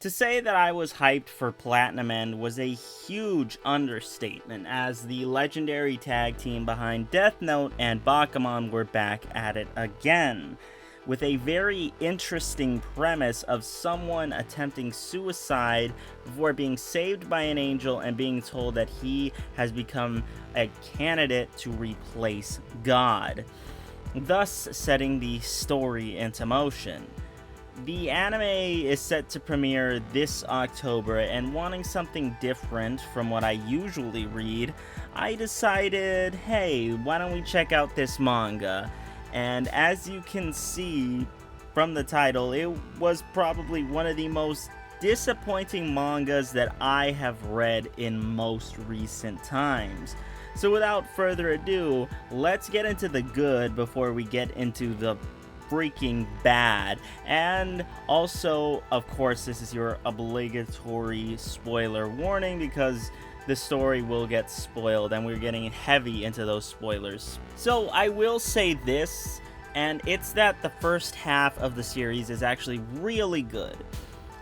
To say that I was hyped for Platinum End was a huge understatement, as the legendary tag team behind Death Note and Bakuman were back at it again, with a very interesting premise of someone attempting suicide before being saved by an angel and being told that he has become a candidate to replace God, thus setting the story into motion. The anime is set to premiere this October, and wanting something different from what I usually read, I decided, hey, why don't we check out this manga? And as you can see from the title, it was probably one of the most disappointing mangas that I have read in most recent times. So without further ado, let's get into the good before we get into the freaking bad. And also, of course, this is your obligatory spoiler warning, because the story will get spoiled and we're getting heavy into those spoilers. So I will say this, and it's that the first half of the series is actually really good.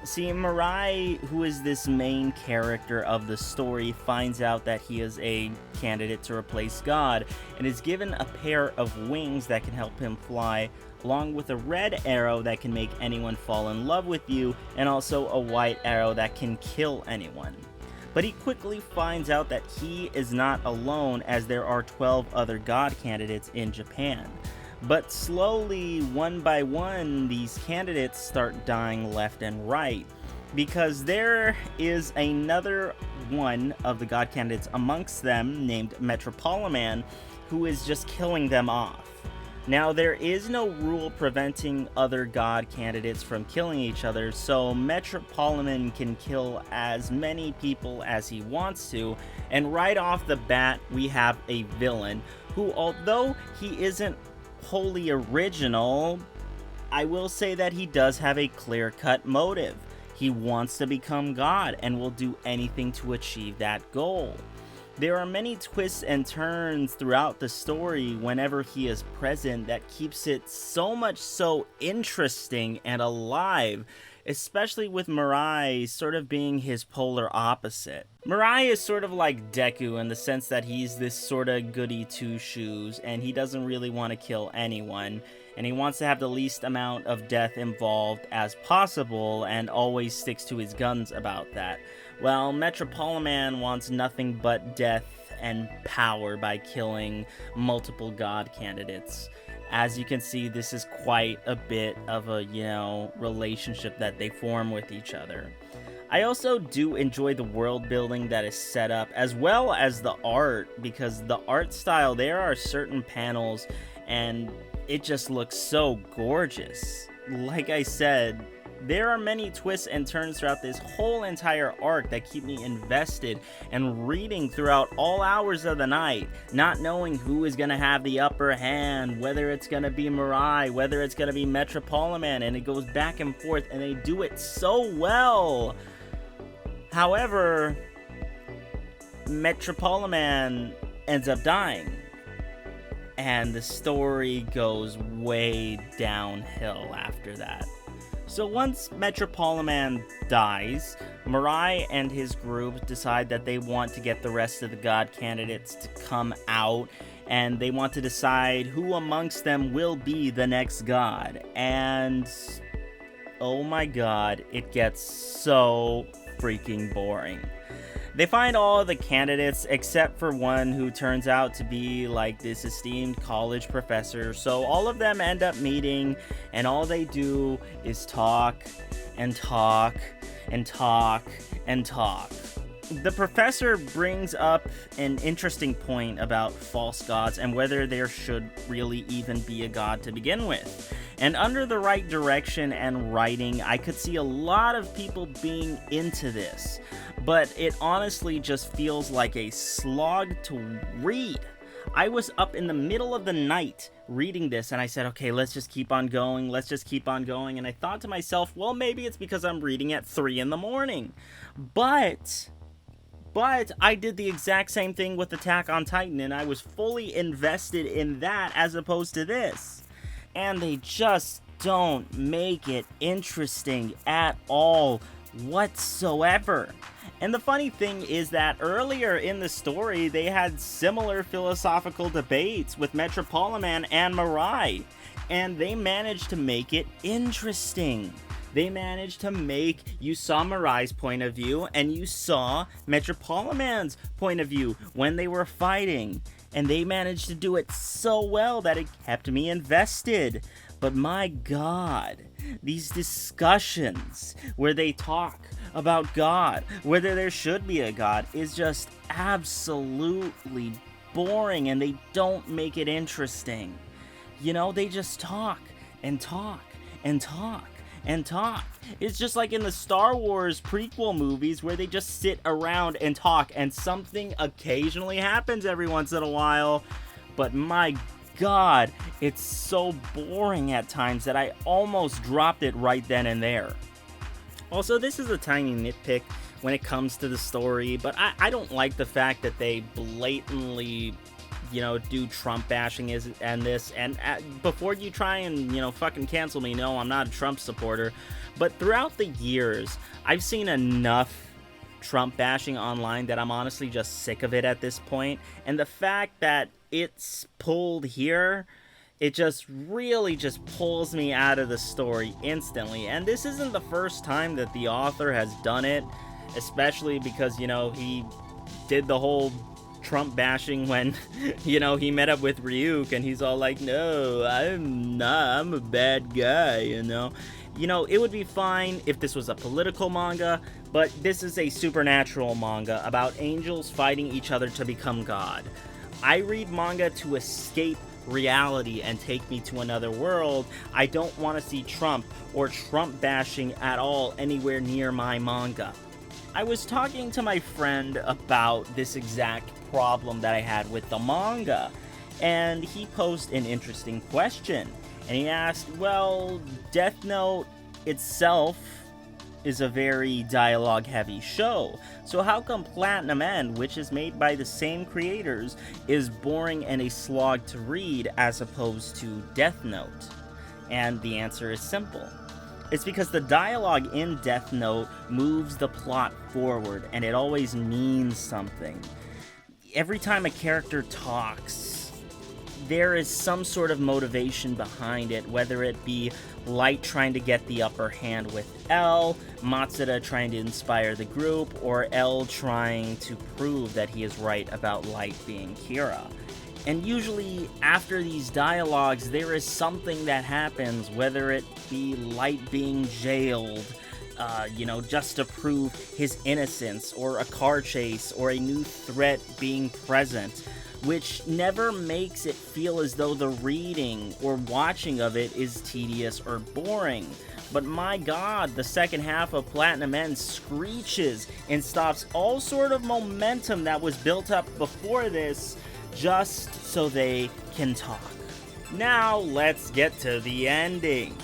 See, Mirai, who is this main character of the story, finds out that he is a candidate to replace God, and is given a pair of wings that can help him fly, along with a red arrow that can make anyone fall in love with you, and also a white arrow that can kill anyone. But he quickly finds out that he is not alone, as there are 12 other God candidates in Japan. But slowly, one by one, these candidates start dying left and right, because there is another one of the God candidates amongst them, named Metropoliman, who is just killing them off. Now, there is no rule preventing other God candidates from killing each other, so Metropoliman can kill as many people as he wants to, and right off the bat, we have a villain who, although he isn't wholly original, I will say that he does have a clear-cut motive. He wants to become God and will do anything to achieve that goal. There are many twists and turns throughout the story whenever he is present that keeps it so much so interesting and alive, especially with Mirai sort of being his polar opposite. Mirai is sort of like Deku in the sense that he's this sort of goody two-shoes, and he doesn't really want to kill anyone, and he wants to have the least amount of death involved as possible, and always sticks to his guns about that. Well, Metropoliman wants nothing but death and power by killing multiple God candidates. As you can see, this is quite a bit of a, relationship that they form with each other. I also do enjoy the world building that is set up, as well as the art, because the art style, there are certain panels and it just looks so gorgeous. Like I said, there are many twists and turns throughout this whole entire arc that keep me invested and reading throughout all hours of the night, not knowing who is going to have the upper hand, whether it's going to be Mirai, whether it's going to be Metropoliman, and it goes back and forth, and they do it so well. However, Metropoliman ends up dying, and the story goes way downhill after that. So once Metropoliman dies, Mirai and his group decide that they want to get the rest of the God candidates to come out, and they want to decide who amongst them will be the next God. And oh my god, it gets so freaking boring. They find all of the candidates except for one who turns out to be like this esteemed college professor. So all of them end up meeting, and all they do is talk and talk and talk and talk. The professor brings up an interesting point about false gods and whether there should really even be a god to begin with. And under the right direction and writing, I could see a lot of people being into this. But it honestly just feels like a slog to read. I was up in the middle of the night reading this, and I said, okay, let's just keep on going, and I thought to myself, well, maybe it's because I'm reading at 3 in the morning. But I did the exact same thing with Attack on Titan, and I was fully invested in that as opposed to this. And they just don't make it interesting at all whatsoever. And the funny thing is that earlier in the story, they had similar philosophical debates with Metropoliman and Mirai, and they managed to make it interesting. They managed to make, you saw Mirai's point of view, and you saw Metropoliman's point of view when they were fighting. And they managed to do it so well that it kept me invested. But my God, these discussions where they talk about God, whether there should be a God, is just absolutely boring, and they don't make it interesting. You know, they just talk and talk and talk and talk. It's just like in the Star Wars prequel movies where they just sit around and talk, and something occasionally happens every once in a while, but my God, it's so boring at times that I almost dropped it right then and there. Also, this is a tiny nitpick when it comes to the story, but I don't like the fact that they blatantly, do Trump bashing and this, and before you try and, fucking cancel me, no, I'm not a Trump supporter, but throughout the years, I've seen enough Trump bashing online that I'm honestly just sick of it at this point, and the fact that it's pulled here, it just really just pulls me out of the story instantly. And this isn't the first time that the author has done it, especially because, he did the whole Trump bashing when, he met up with Ryuk and he's all like, no, I'm a bad guy, it would be fine if this was a political manga, but this is a supernatural manga about angels fighting each other to become God. I read manga to escape reality and take me to another world. I don't want to see Trump or Trump bashing at all anywhere near my manga. I was talking to my friend about this exact problem that I had with the manga, and he posed an interesting question. And he asked, well, Death Note itself is a very dialogue-heavy show, so how come Platinum End, which is made by the same creators, is boring and a slog to read as opposed to Death Note? And the answer is simple. It's because the dialogue in Death Note moves the plot forward, and it always means something. Every time a character talks, there is some sort of motivation behind it, whether it be Light trying to get the upper hand with L, Matsuda trying to inspire the group, or L trying to prove that he is right about Light being Kira. And usually after these dialogues, there is something that happens, whether it be Light being jailed, just to prove his innocence, or a car chase, or a new threat being present, which never makes it feel as though the reading or watching of it is tedious or boring. But my God, the second half of Platinum End screeches and stops all sort of momentum that was built up before this, just so they can talk. Now let's get to the ending.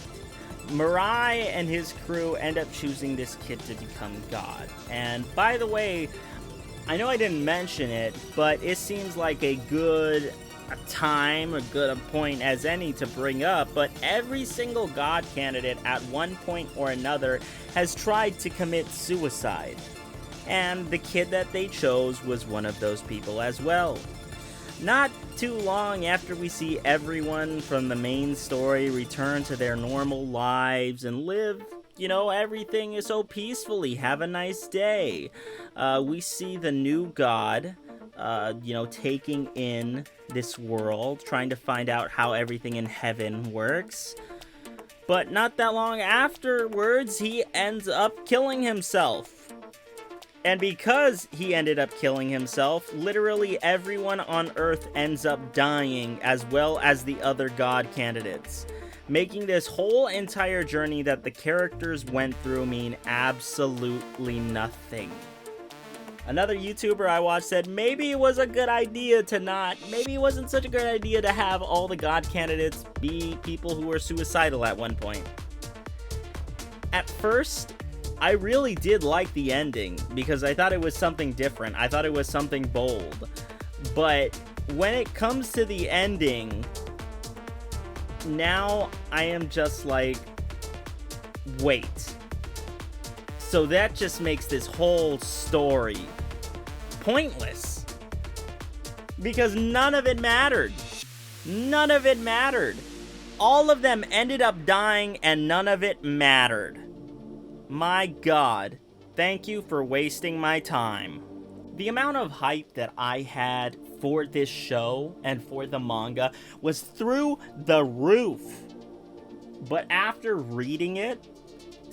Mirai and his crew end up choosing this kid to become God. And by the way, I know I didn't mention it, but it seems like a good point as any to bring up, but every single God candidate at one point or another has tried to commit suicide. And the kid that they chose was one of those people as well. Not too long after we see everyone from the main story return to their normal lives and live, everything is so peacefully, have a nice day. We see the new God, taking in this world, trying to find out how everything in heaven works. But not that long afterwards, he ends up killing himself. And because he ended up killing himself, literally everyone on Earth ends up dying, as well as the other God candidates, making this whole entire journey that the characters went through mean absolutely nothing. Another YouTuber I watched said maybe it was a good idea maybe it wasn't such a good idea to have all the God candidates be people who were suicidal at one point. At first, I really did like the ending because I thought it was something different. I thought it was something bold. But when it comes to the ending, now I am just like, wait. So that just makes this whole story pointless. Because none of it mattered. None of it mattered. All of them ended up dying and none of it mattered. My God, thank you for wasting my time. The amount of hype that I had for this show and for the manga was through the roof. But after reading it,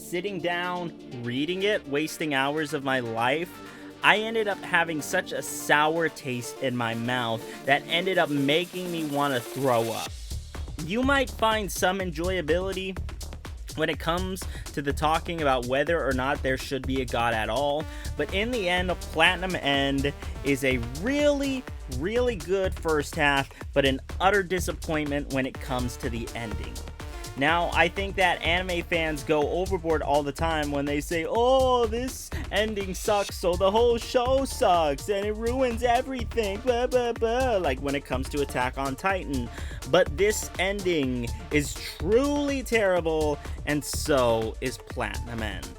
sitting down, reading it, wasting hours of my life, I ended up having such a sour taste in my mouth that ended up making me want to throw up. You might find some enjoyability when it comes to the talking about whether or not there should be a god at all, but in the end, Platinum End is a really, really good first half, but an utter disappointment when it comes to the ending. Now, I think that anime fans go overboard all the time when they say, oh, this ending sucks, so the whole show sucks, and it ruins everything, blah, blah, blah, like when it comes to Attack on Titan. But this ending is truly terrible, and so is Platinum End.